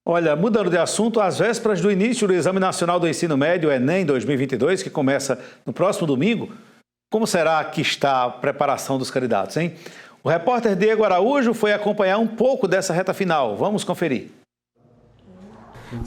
Olha, mudando de assunto, às vésperas do início do Exame Nacional do Ensino Médio, Enem 2022, que começa no próximo domingo, como será que está a preparação dos candidatos, hein? O repórter Diego Araújo foi acompanhar um pouco dessa reta final. Vamos conferir.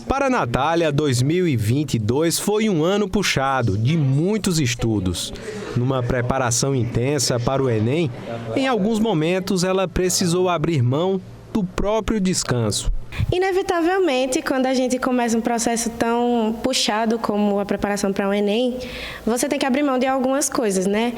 Para a Natália, 2022 foi um ano puxado, de muitos estudos. Numa preparação intensa para o Enem, em alguns momentos ela precisou abrir mão do próprio descanso. Inevitavelmente, quando a gente começa um processo tão puxado como a preparação para o Enem, você tem que abrir mão de algumas coisas, né?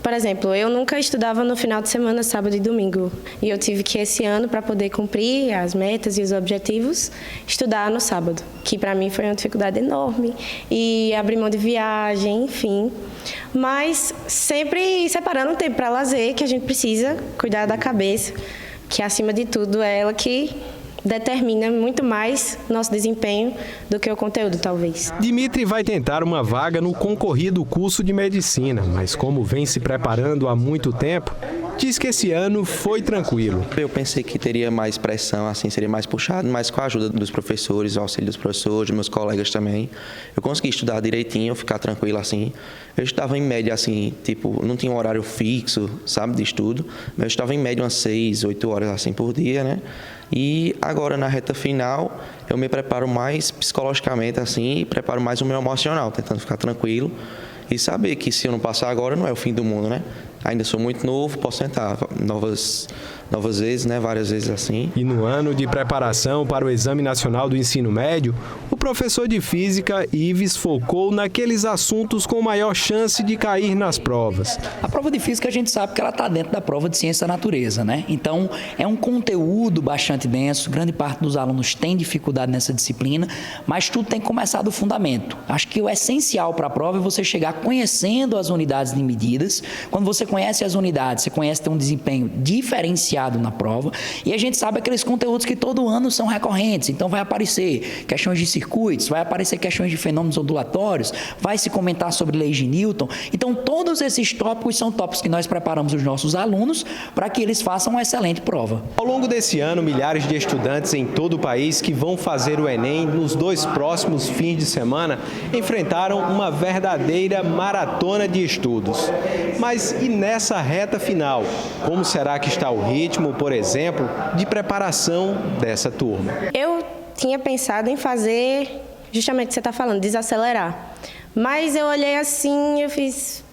Por exemplo, eu nunca estudava no final de semana, sábado e domingo. E eu tive que, esse ano, para poder cumprir as metas e os objetivos, estudar no sábado, que para mim foi uma dificuldade enorme. E abrir mão de viagem, enfim. Mas sempre separando um tempo para lazer, que a gente precisa cuidar da cabeça, que acima de tudo é ela que determina muito mais nosso desempenho do que o conteúdo, talvez. Dimitri vai tentar uma vaga no concorrido curso de medicina, mas como vem se preparando há muito tempo, diz que esse ano foi tranquilo. Eu pensei que teria mais pressão, assim, seria mais puxado, mas com a ajuda dos professores, o auxílio dos professores, dos meus colegas também, eu consegui estudar direitinho, ficar tranquilo assim. Eu estudava em média, assim, tipo, não tinha um horário fixo, sabe, de estudo, mas eu estava em média umas 6, 8 horas, assim, por dia, né? E agora, na reta final, eu me preparo mais psicologicamente, assim, e preparo mais o meu emocional, tentando ficar tranquilo e saber que se eu não passar agora, não é o fim do mundo, né? Ainda sou muito novo, posso tentar novas vezes, né? Várias vezes assim. E no ano de preparação para o Exame Nacional do Ensino Médio, o professor de Física, Ives, focou naqueles assuntos com maior chance de cair nas provas. A prova de Física a gente sabe que ela está dentro da prova de Ciência da Natureza, né? Então, é um conteúdo bastante denso, grande parte dos alunos tem dificuldade nessa disciplina, mas tudo tem que começar do fundamento. Acho que o essencial para a prova é você chegar conhecendo as unidades de medidas. Quando você conhece as unidades, você conhece ter um desempenho diferenciado na prova, e a gente sabe aqueles conteúdos que todo ano são recorrentes, então vai aparecer questões de circuitos, vai aparecer questões de fenômenos ondulatórios, vai se comentar sobre leis de Newton. Então todos esses tópicos são tópicos que nós preparamos os nossos alunos para que eles façam uma excelente prova. Ao longo desse ano, milhares de estudantes em todo o país que vão fazer o Enem nos 2 próximos fins de semana enfrentaram uma verdadeira maratona de estudos. Mas e nessa reta final, como será que está o ritmo, por exemplo, de preparação dessa turma? Eu tinha pensado em fazer justamente o que você está falando, desacelerar. Mas eu olhei assim e eu fiz,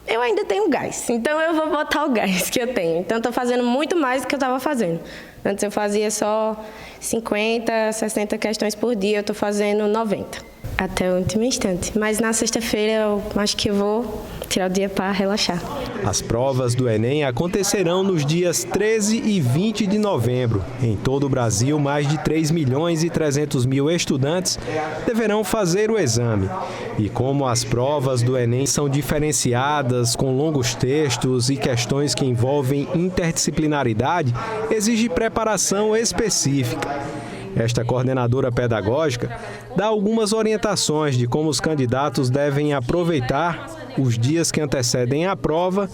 eu ainda tenho gás, então eu vou botar o gás que eu tenho. Então, estou fazendo muito mais do que eu estava fazendo. Antes eu fazia só 50, 60 questões por dia, eu estou fazendo 90. Até o último instante. Mas na sexta-feira eu acho que eu vou tirar o dia para relaxar. As provas do Enem acontecerão nos dias 13 e 20 de novembro. Em todo o Brasil, mais de 3 milhões e 300 mil estudantes deverão fazer o exame. E como as provas do Enem são diferenciadas, com longos textos e questões que envolvem interdisciplinaridade, exige preparação específica. Esta coordenadora pedagógica dá algumas orientações de como os candidatos devem aproveitar os dias que antecedem a prova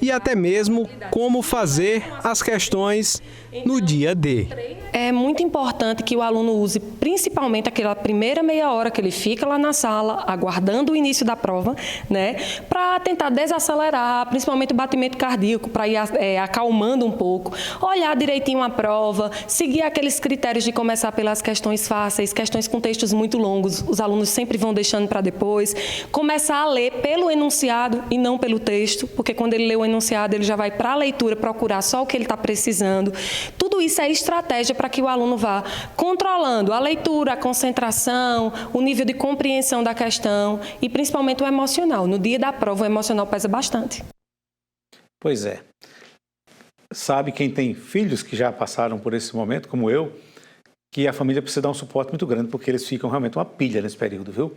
e até mesmo como fazer as questões no dia D. É muito importante que o aluno use principalmente aquela primeira meia hora que ele fica lá na sala, aguardando o início da prova, né, para tentar desacelerar, principalmente o batimento cardíaco, para ir acalmando um pouco, olhar direitinho a prova, seguir aqueles critérios de começar pelas questões fáceis, questões com textos muito longos, os alunos sempre vão deixando para depois, começar a ler pelo enunciado e não pelo texto, porque quando ele lê o enunciado, ele já vai para a leitura procurar só o que ele está precisando. Tudo isso é estratégia para que o aluno vá controlando a leitura, a concentração, o nível de compreensão da questão e principalmente o emocional. No dia da prova, o emocional pesa bastante. Pois é. Sabe quem tem filhos que já passaram por esse momento, como eu, que a família precisa dar um suporte muito grande, porque eles ficam realmente uma pilha nesse período, viu?